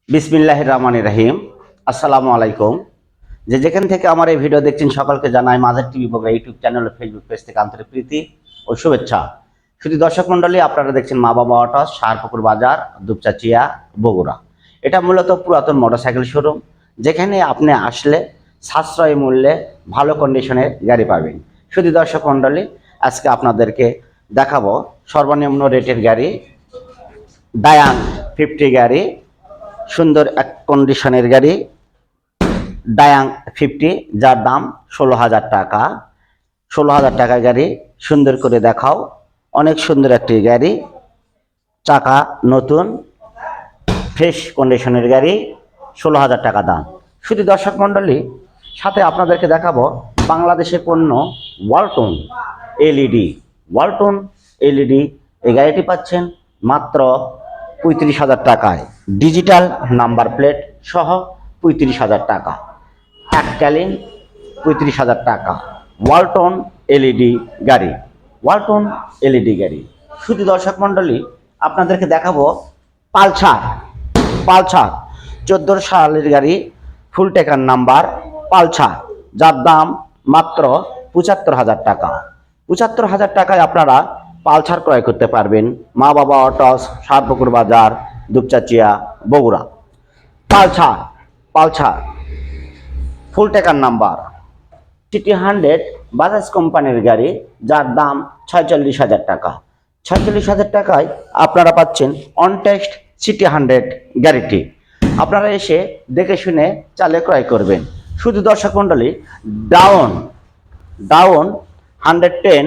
বিসমিল্লাহির রহমানির রহিম। আসসালামু আলাইকুম। যেখান থেকে আমার এই ভিডিও দেখছেন সকলকে জানাই মাঝার টিভি বগুড়া ইউটিউব চ্যানেল ও ফেসবুক পেজ থেকে আন্তরিক প্রীতি ও শুভেচ্ছা। শুধু দর্শক মণ্ডলী, আপনারা দেখছেন মা বাবা অটোস, শাহপুকুর বাজার, দুপচাচিয়া, বগুড়া। এটা মূলত পুরাতন মোটরসাইকেল শোরুম, যেখানে আপনি আসলে সাশ্রয়ী মূল্যে ভালো কন্ডিশনের গাড়ি পাবেন। শুধু দর্শক মণ্ডলী, আজকে আপনাদেরকে দেখাবো সর্বনিম্ন রেটের গাড়ি, ডায়াং 50 গাড়ি, সুন্দর এক কন্ডিশনের গাড়ি ডায়াং 50, যার দাম 16,000 টাকা। 16,000 টাকা গাড়ি সুন্দর করে দেখাও। অনেক সুন্দর একটি গাড়ি, চাকা নতুন, ফ্রেশ কন্ডিশনের গাড়ি, 16,000 টাকা দাম। শুধু দর্শক মণ্ডলী, সাথে আপনাদেরকে দেখাবো বাংলাদেশের পণ্য ওয়ালটন এলইডি। এই গাড়িটি পাচ্ছেন মাত্র 35,000 টাকায়, ডিজিটাল নাম্বার প্লেট সহ 35,000 টাকা, এককালীন 35,000 টাকা। ওয়ালটন এলইডি গাড়ি। শুধু দর্শক মণ্ডলী, আপনাদেরকে দেখাবো পালসার 14 সালের গাড়ি, ফুল টেকার নাম্বার পালসার, যার দাম মাত্র 75,000 টাকা। 75,000 টাকায় আপনারা পালসার ক্রয় করতে পারবেন। মা বাবা অটোস, শাহপুকুর বাজার, দুপচাচিয়া, বগুড়া। পালসার ফুল টেকার নাম্বার, সিটি 100 বাজাজ কোম্পানির গাড়ি, যার দাম 46,000 টাকা। 46,000 টাকায় আপনারা পাচ্ছেন অনটেক্সট সিটি 100 গাড়িটি। আপনারা এসে দেখে শুনে চালে ক্রয় করবেন। শুধু দর্শক মণ্ডলী, ডাউন 110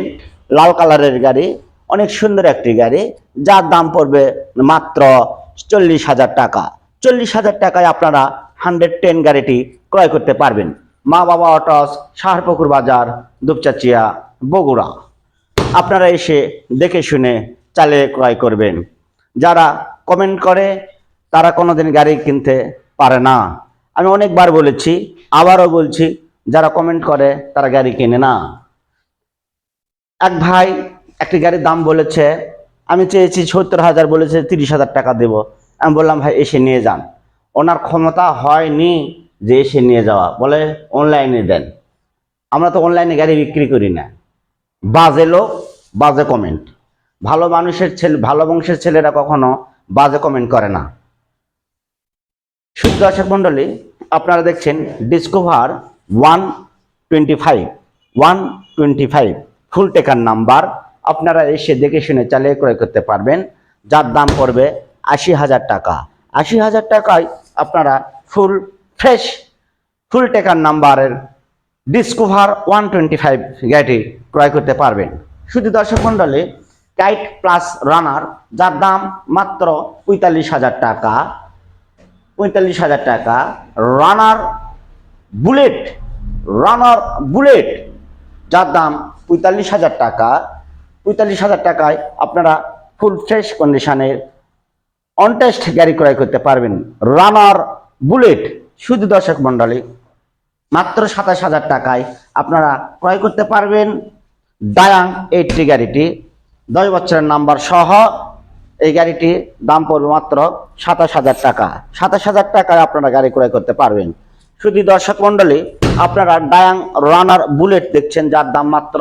লাল কালারের গাড়ি, অনেক সুন্দর একটি গাড়ি, যার দাম পড়বে মাত্র 40,000 টাকা। 40,000 টাকায় আপনারা 110 গাড়িটি ক্রয় করতে পারবেন। মা বাবা অটোস, শাহপুকুর বাজার, দুপচাচিয়া, বগুড়া। আপনারা এসে দেখে শুনে চালে ক্রয় করবেন। যারা কমেন্ট করে তারা কোনোদিন গাড়ি কিনতে পারে না। আমি অনেকবার বলেছি, আবারও বলছি, যারা কমেন্ট করে তারা গাড়ি কেনে না। এক ভাই একটি গাড়ির দাম বলেছে, আমি চেয়েছি 70,000, বলেছে 30,000 টাকা দেব। আমি বললাম ভাই এসে নিয়ে যান। ওনার ক্ষমতা হয়নি যে এসে নিয়ে যাওয়া, বলে অনলাইনে দেন। আমরা তো অনলাইনে গাড়ি বিক্রি করি না। বাজে লোক, বাজে কমেন্ট। ভালো বংশের ছেলেরা কখনো বাজে কমেন্ট করে না। শুধু দর্শক মণ্ডলী, আপনারা দেখছেন ডিসকভার 125 ফুল টেকার নাম্বার। আপনারা এসে দেখে শুনে চালিয়ে ক্রয় করতে পারবেন, যার দাম পড়বে 80,000 টাকা। 80,000 টাকায় আপনারা ফুল টেকার নাম্বারের ডিসকভার 125 গাড়িটি ক্রয় করতে পারবেন। শুধু দর্শক মণ্ডলী, কাইট প্লাস রানার, যার দাম মাত্র 45,000 টাকা। 45,000 টাকা। রানার বুলেট, যার দাম 45,000 টাকা। 45,000 টাকায় আপনারা ফুল ফ্রেশ কন্ডিশনের অনটেস্ট গাড়ি ক্রয় করতে পারবেন। রানার বুলেট। শুধু দর্শক মণ্ডলী, মাত্র 27,000 টাকায় আপনারা ক্রয় করতে পারবেন ডায়াং 80 গাড়িটি, 10 বছরের নাম্বার সহ। এই গাড়িটি দাম পড়বে মাত্র 27,000 টাকা। 27,000 টাকায় আপনারা গাড়ি ক্রয় করতে পারবেন। শুধু দর্শক মণ্ডলী, আপনারা ডায়াং রানার বুলেট দেখছেন, যার দাম মাত্র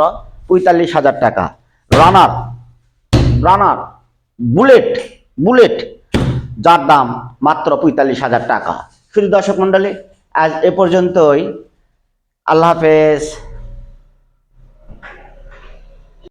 45,000 টাকা। রানার বুলেট, যার দাম মাত্র 45,000 টাকা। শুধু দর্শক মণ্ডলী, আজ এ পর্যন্তই। আল্লাহ হাফেজ।